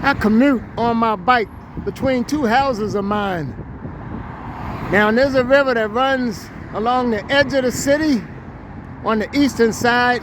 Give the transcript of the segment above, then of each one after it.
I commute on my bike between two houses of mine. Now there's a river that runs along the edge of the city on the eastern side,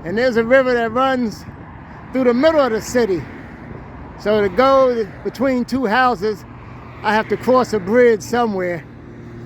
and there's a river that runs through the middle of the city. So to go between two houses, I have to cross a bridge somewhere.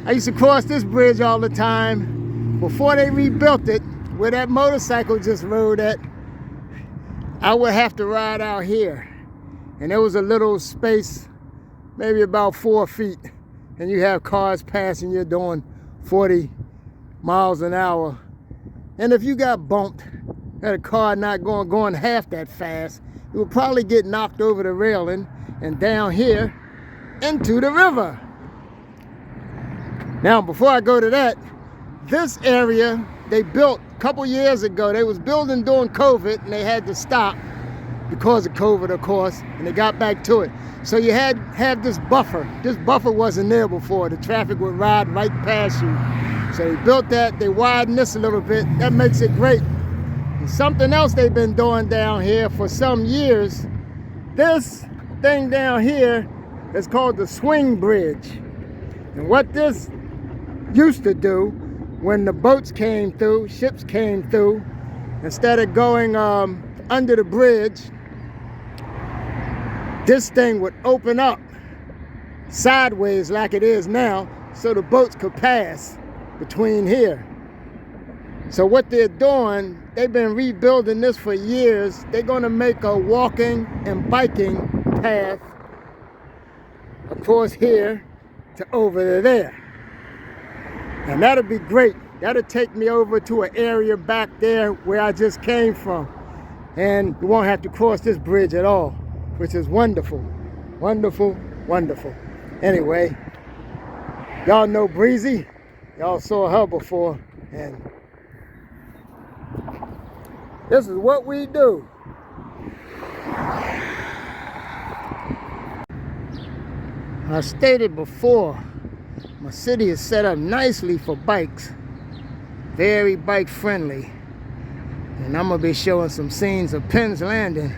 I used to cross this bridge all the time. Before they rebuilt it, where that motorcycle just rode at, I would have to ride out here. And there was a little space, maybe about 4 feet, and you have cars passing you doing 40 miles an hour. And if you got bumped, had a car not going half that fast, you would probably get knocked over the railing and down here into the river. Now, before I go to that, this area they built a couple years ago. They was building during COVID, and they had to stop because of COVID, of course, and they got back to it. So you have this buffer. This buffer wasn't there before. The traffic would ride right past you. So they built that. They widened this a little bit. That makes it great. And something else they've been doing down here for some years, this thing down here is called the swing bridge. And what this used to do, when the boats came through, ships came through, instead of going under the bridge, this thing would open up sideways like it is now, so the boats could pass between here. So what they're doing, they've been rebuilding this for years. They're going to make a walking and biking path across here to over to there. And that'll be great. That'll take me over to an area back there where I just came from. And you won't have to cross this bridge at all, which is wonderful. Wonderful, wonderful. Anyway, y'all know Breezy. Y'all saw her before. And this is what we do. I stated before, my city is set up nicely for bikes. Very bike friendly. And I'm gonna be showing some scenes of Penn's Landing,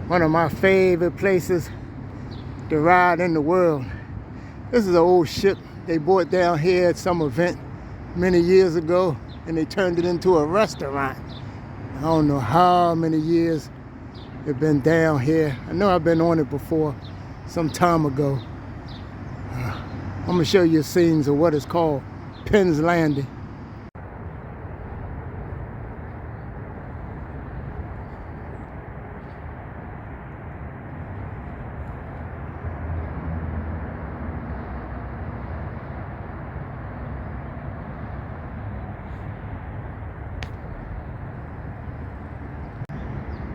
one of my favorite places to ride in the world. This is an old ship they bought down here at some event many years ago, and they turned it into a restaurant. I don't know how many years it's been down here. I know I've been on it before, some time ago. I'm gonna show you scenes of what it's called, Penn's Landing.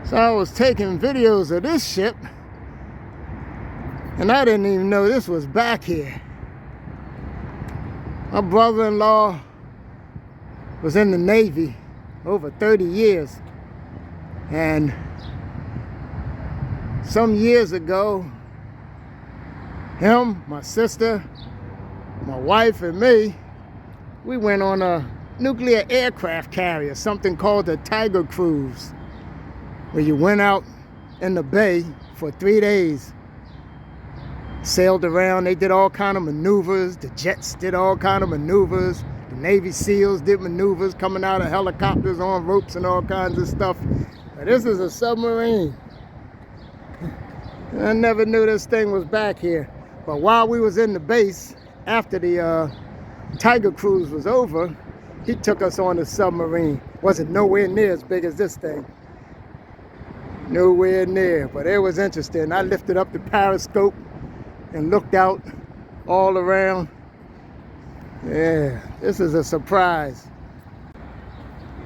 So I was taking videos of this ship, and I didn't even know this was back here. My brother-in-law was in the Navy over 30 years. And some years ago, him, my sister, my wife, and me, we went on a nuclear aircraft carrier, something called the Tiger Cruise, where you went out in the bay for 3 days. Sailed around, they did all kind of maneuvers. The jets did all kind of maneuvers. The Navy SEALs did maneuvers coming out of helicopters on ropes and all kinds of stuff. But this is a submarine. I never knew this thing was back here. But while we was in the base, after the Tiger Cruise was over, he took us on the submarine. Wasn't nowhere near as big as this thing. Nowhere near, but it was interesting. I lifted up the periscope and looked out all around. Yeah, this is a surprise.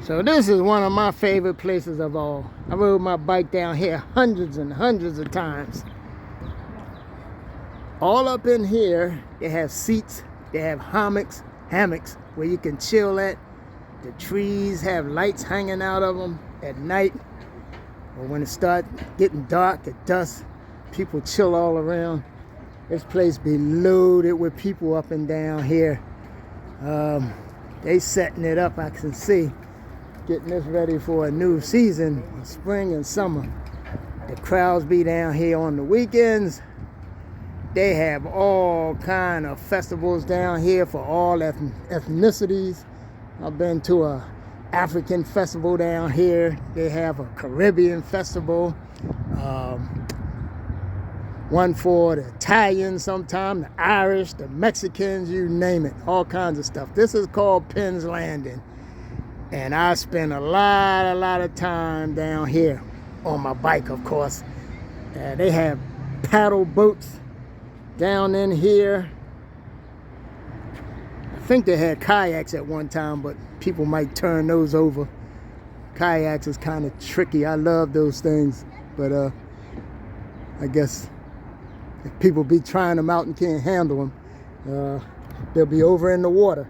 So this is one of my favorite places of all. I rode my bike down here hundreds and hundreds of times. All up in here, they have seats, they have hammocks where you can chill at. The trees have lights hanging out of them at night. Or when it starts getting dark at dusk, people chill all around. This place be loaded with people up and down here. They setting it up, I can see. Getting this ready for a new season, spring and summer. The crowds be down here on the weekends. They have all kind of festivals down here for all ethnicities. I've been to a African festival down here. They have a Caribbean festival. One for the Italians sometime, the Irish, the Mexicans, you name it. All kinds of stuff. This is called Penn's Landing. And I spend a lot of time down here on my bike, of course. They have paddle boats down in here. I think they had kayaks at one time, but people might turn those over. Kayaks is kind of tricky. I love those things, but I guess if people be trying them out and can't handle them, they'll be over in the water.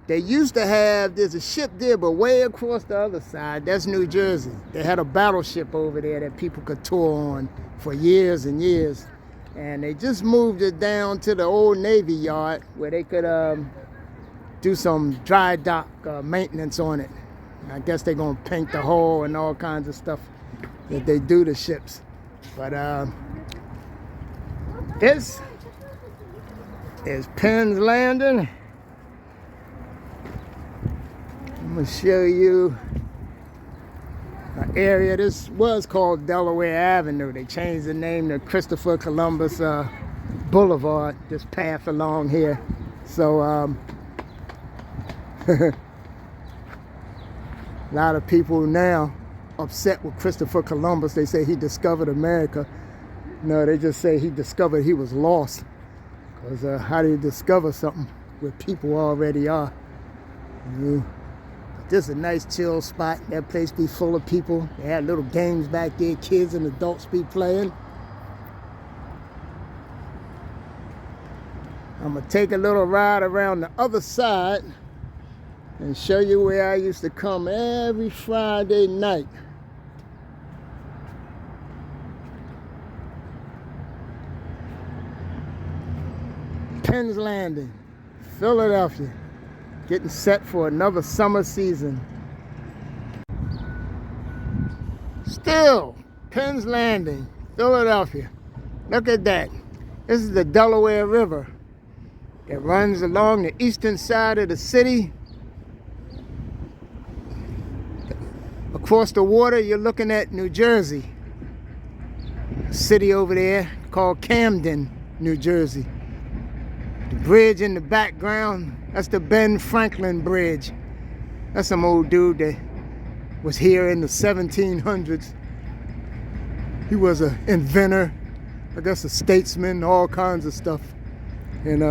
They used to have, there's a ship there, but way across the other side, that's New Jersey. They had a battleship over there that people could tour on for years and years. And they just moved it down to the old Navy Yard where they could do some dry dock maintenance on it. I guess they're gonna paint the hull and all kinds of stuff that they do to ships. But this is Penn's Landing. I'm gonna show you an area. This was called Delaware Avenue. They changed the name to Christopher Columbus Boulevard, this path along here. So a lot of people now upset with Christopher Columbus. They say he discovered America. No, they just say he discovered he was lost. Because how do you discover something where people already are? This is a nice chill spot. That place be full of people. They had little games back there, kids and adults be playing. I'm gonna take a little ride around the other side and show you where I used to come every Friday night. Penn's Landing, Philadelphia. Getting set for another summer season. Still, Penn's Landing, Philadelphia. Look at that. This is the Delaware River. It runs along the eastern side of the city. Across the water, you're looking at New Jersey. A city over there called Camden, New Jersey. The bridge in the background, that's the Ben Franklin Bridge. That's some old dude that was here in the 1700s. He was an inventor, I guess a statesman, all kinds of stuff. And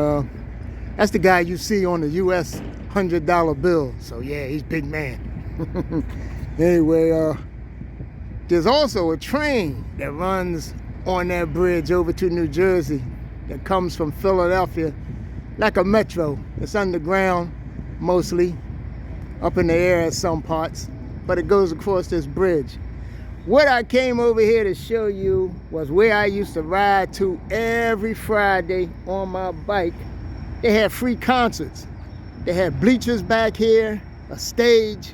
that's the guy you see on the US $100 bill. So yeah, he's a big man. Anyway, there's also a train that runs on that bridge over to New Jersey that comes from Philadelphia, like a metro. It's underground, mostly, up in the air at some parts, but it goes across this bridge. What I came over here to show you was where I used to ride to every Friday on my bike. They had free concerts. They had bleachers back here, a stage.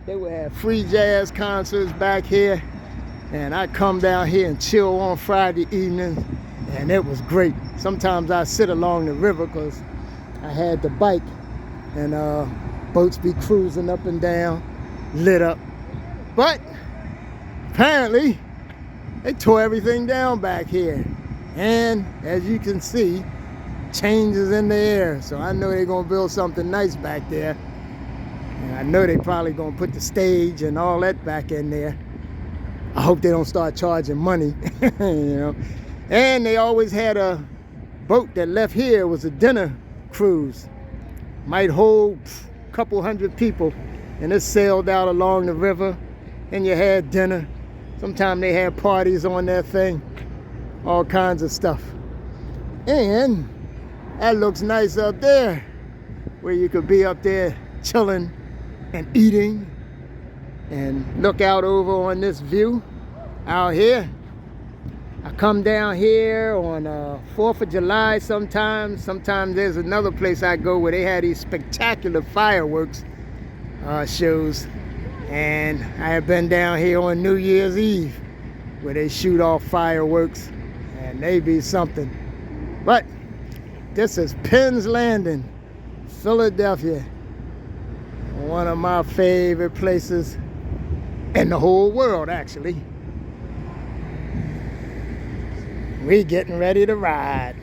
They would have free jazz concerts back here. And I'd come down here and chill on Friday evenings, and it was great. Sometimes I'd sit along the river because I had the bike, and boats be cruising up and down, lit up. But apparently, they tore everything down back here. And as you can see, changes in the air. So I know they're gonna build something nice back there. And I know they probably gonna put the stage and all that back in there. I hope they don't start charging money, you know. And they always had a boat that left here. It was a dinner cruise. Might hold a couple hundred people. And it sailed out along the river. And you had dinner. Sometimes they had parties on that thing. All kinds of stuff. And that looks nice up there, where you could be up there chilling and eating and look out over on this view out here. I come down here on 4th of July sometimes. Sometimes there's another place I go where they had these spectacular fireworks shows. And I have been down here on New Year's Eve. where they shoot off fireworks, and they be something. But this is Penn's Landing, Philadelphia. One of my favorite places in the whole world, actually. We getting ready to ride.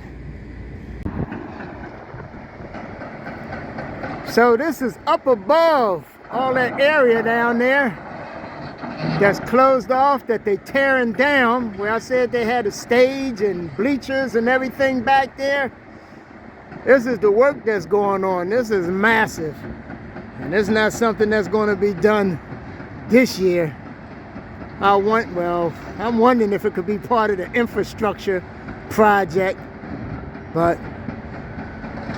So this is up above all that area down there that's closed off, that they tearing down, where I said they had a stage and bleachers and everything back there. This is the work that's going on. This is massive. And it's not something that's going to be done this year. I'm wondering if it could be part of the infrastructure project. But,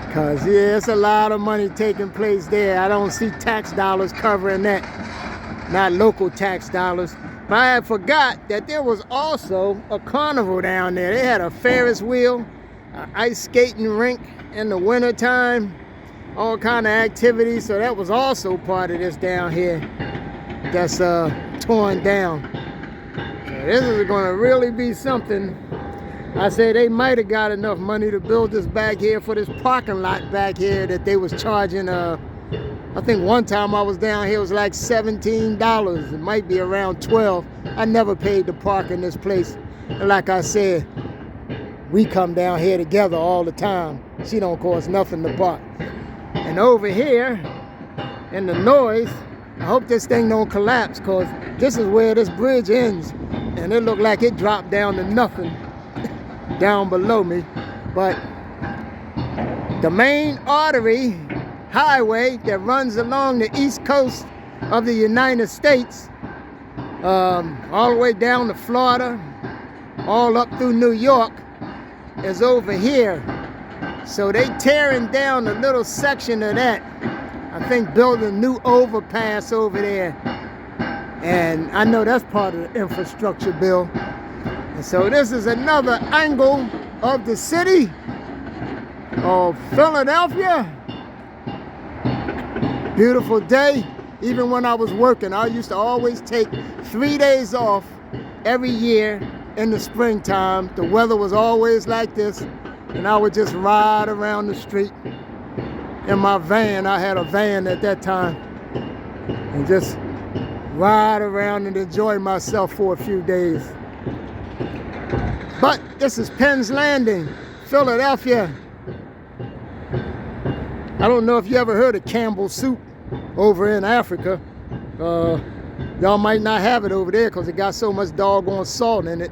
because, yeah, it's a lot of money taking place there. I don't see tax dollars covering that. Not local tax dollars. But I had forgot that there was also a carnival down there. They had a Ferris wheel, an ice skating rink in the wintertime, all kind of activities. So that was also part of this down here that's torn down. So this is going to really be something. I said they might have got enough money to build this back here for this parking lot back here that they was charging. I think one time I was down here, it was like $17. It might be around $12. I never paid to park in this place. And like I said, we come down here together all the time. She don't cost nothing to park. And over here, in the noise, I hope this thing don't collapse, because this is where this bridge ends. And it looked like it dropped down to nothing down below me. But the main artery highway that runs along the east coast of the United States, all the way down to Florida, all up through New York, is over here. So they tearing down a little section of that. I think building a new overpass over there. And I know that's part of the infrastructure bill. And so this is another angle of the city of Philadelphia. Beautiful day. Even when I was working, I used to always take 3 days off every year in the springtime. The weather was always like this, and I would just ride around the street in my van. I had a van at that time, and just ride around and enjoy myself for a few days. But this is Penn's Landing, Philadelphia. I don't know if you ever heard of Campbell's soup over in Africa. Y'all might not have it over there because it got so much doggone salt in it.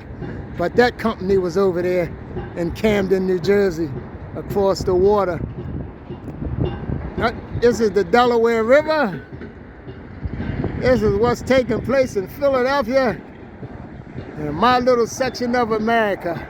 But that company was over there in Camden, New Jersey, across the water. This is the Delaware River. This is what's taking place in Philadelphia, in my little section of America.